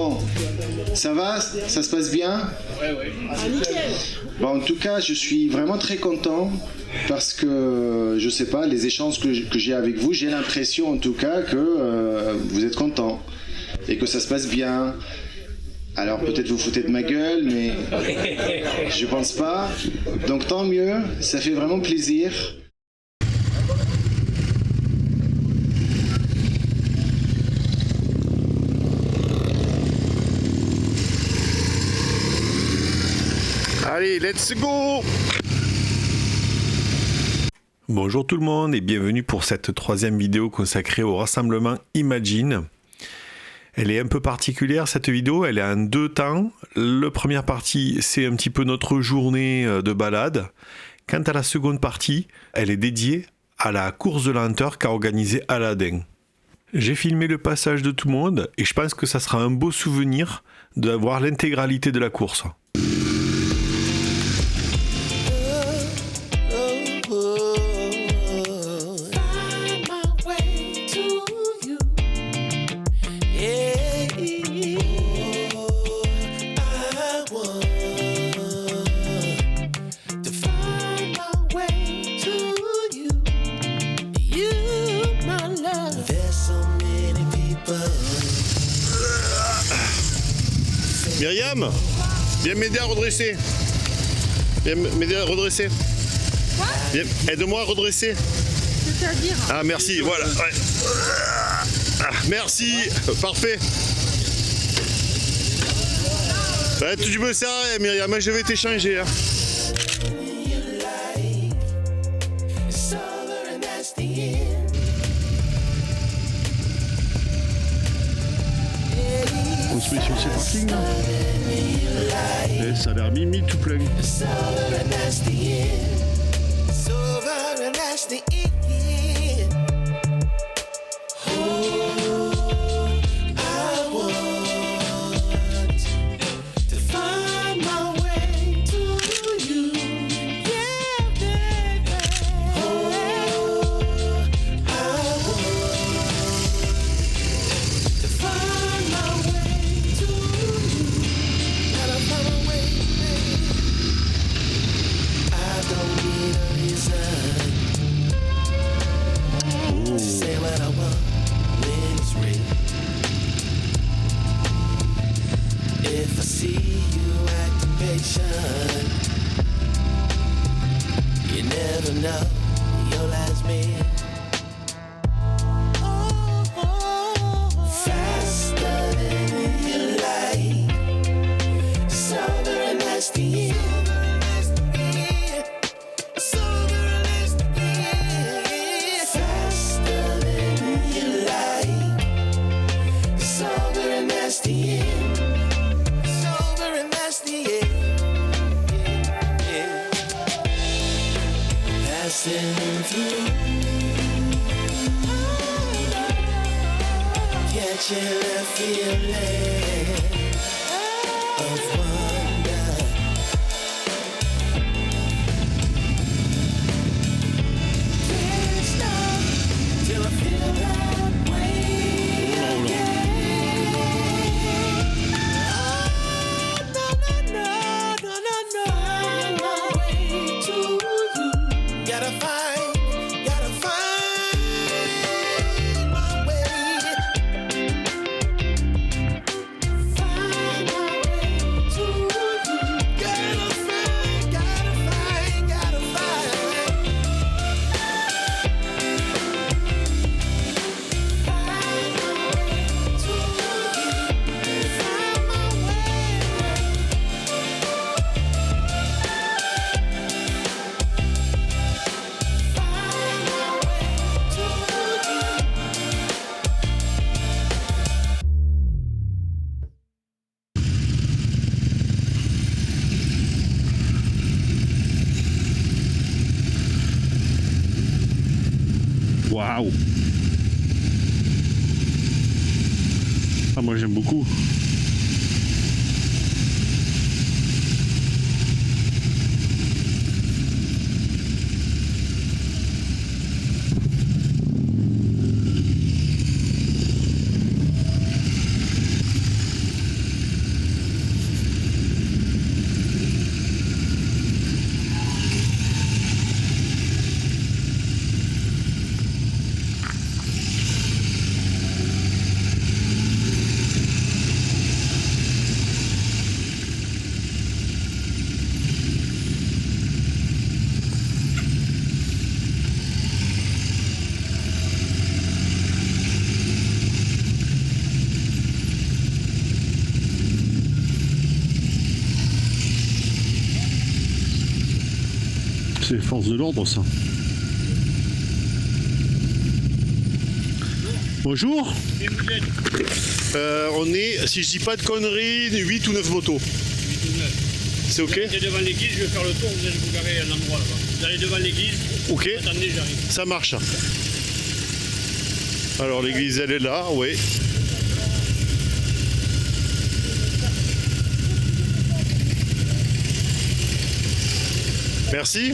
Bon, ça va? Ça se passe bien? Ouais. Ah, nickel. Bon, en tout cas, je suis vraiment très content parce que, je sais pas, les échanges que j'ai avec vous, j'ai l'impression en tout cas que vous êtes content et que ça se passe bien. Alors peut-être vous foutez de ma gueule, mais je pense pas. Donc tant mieux, ça fait vraiment plaisir. Allez, let's go! Bonjour tout le monde et bienvenue pour cette troisième vidéo consacrée au rassemblement Imagine. Elle est un peu particulière cette vidéo, elle est en deux temps. La première partie, c'est un petit peu notre journée de balade. Quant à la seconde partie, elle est dédiée à la course de lenteur qu'a organisée Aladdin. J'ai filmé le passage de tout le monde et je pense que ça sera un beau souvenir d'avoir l'intégralité de la course. Myriam, viens m'aider à redresser. Viens m'aider à redresser. Viens, aide-moi à redresser. C'est-à-dire? Ah merci, voilà. Ouais. Ah, merci, parfait. Ouais, tu me sers à rien, Myriam, je vais t'échanger. Hein. On se met sur ces parkings là. Et ça a l'air mimi tout plein. Waouh! Ah, moi j'aime beaucoup. C'est les forces de l'ordre, ça. Bonjour. On est, si je dis pas de conneries, 8 ou 9 motos. 8 ou 9. C'est ok? Vous êtes devant l'église, je vais faire le tour, vous allez vous garer à un endroit là-bas. Vous allez devant l'église. Ok. Attendez, j'arrive. Ça marche. Alors l'église elle est là, oui. Merci.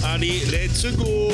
Allez, let's go!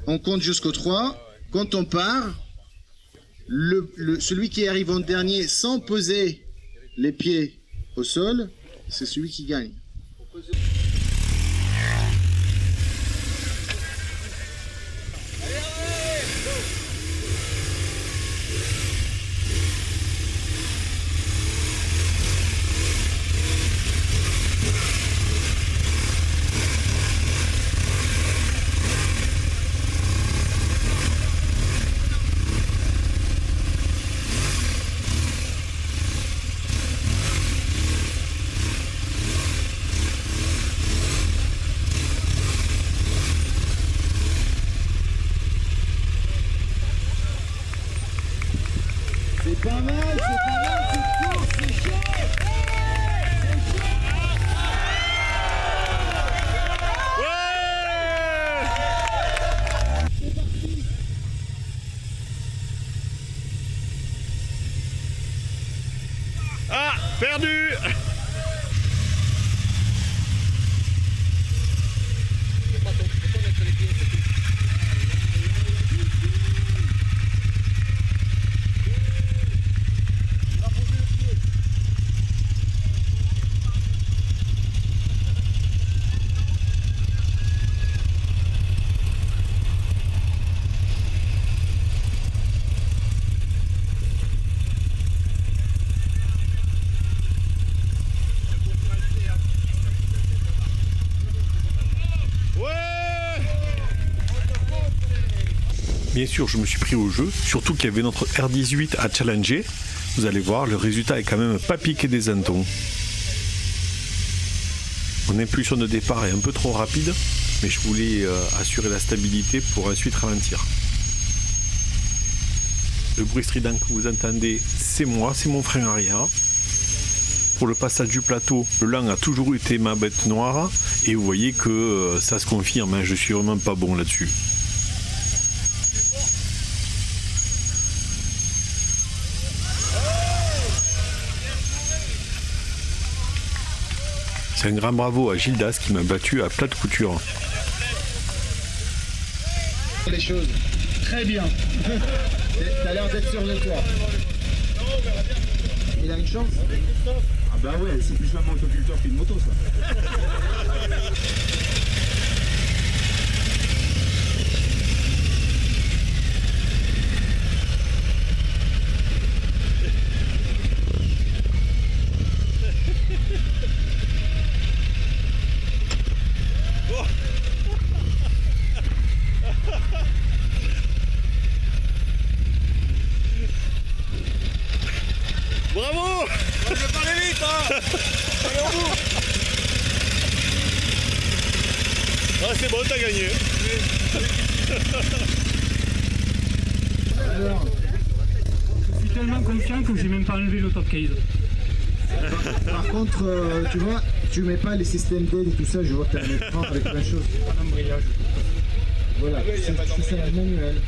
On compte jusqu'au 3. Quand on part, celui qui arrive en dernier sans poser les pieds au sol, c'est celui qui gagne. C'est pas mal, cette course, c'est chaud. Ah, perdu! Bien sûr, je me suis pris au jeu, surtout qu'il y avait notre R18 à challenger. Vous allez voir, le résultat est quand même pas piqué des hannetons. Mon impulsion de départ est un peu trop rapide, mais je voulais assurer la stabilité pour ensuite ralentir. Le bruit strident que vous entendez, c'est moi, c'est mon frein arrière. pour le passage du plateau, le lin a toujours été ma bête noire. Et vous voyez que ça se confirme, hein, je suis vraiment pas bon là-dessus. C'est un grand bravo à Gildas qui m'a battu à plat de couture. Les choses. Très bien. T'as l'air d'être sûr de toi. Il a une chance. Ah bah ouais, c'est plus un motoculteur qu'une moto ça. Bravo! Je vais pas aller vite, hein. Allez au bout. Ah c'est bon, t'as gagné. Je suis tellement confiant que j'ai même pas enlevé le top case. Par contre, tu vois, tu mets pas les systèmes d'aide et tout ça, je vois que t'as un écran avec plein de choses. Pas d'embrayage. Voilà, c'est la manuelle.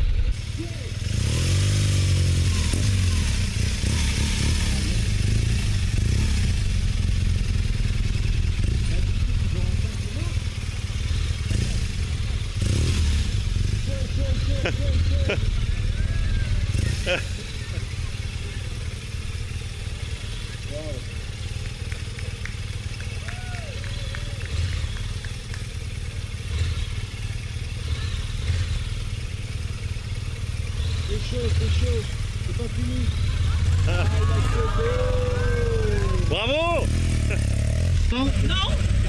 C'est pas fini. Bravo! Non,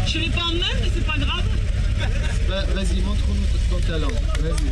je l'ai pas en main, mais c'est pas grave. Vas-y, montre-nous ton talent. Vas-y.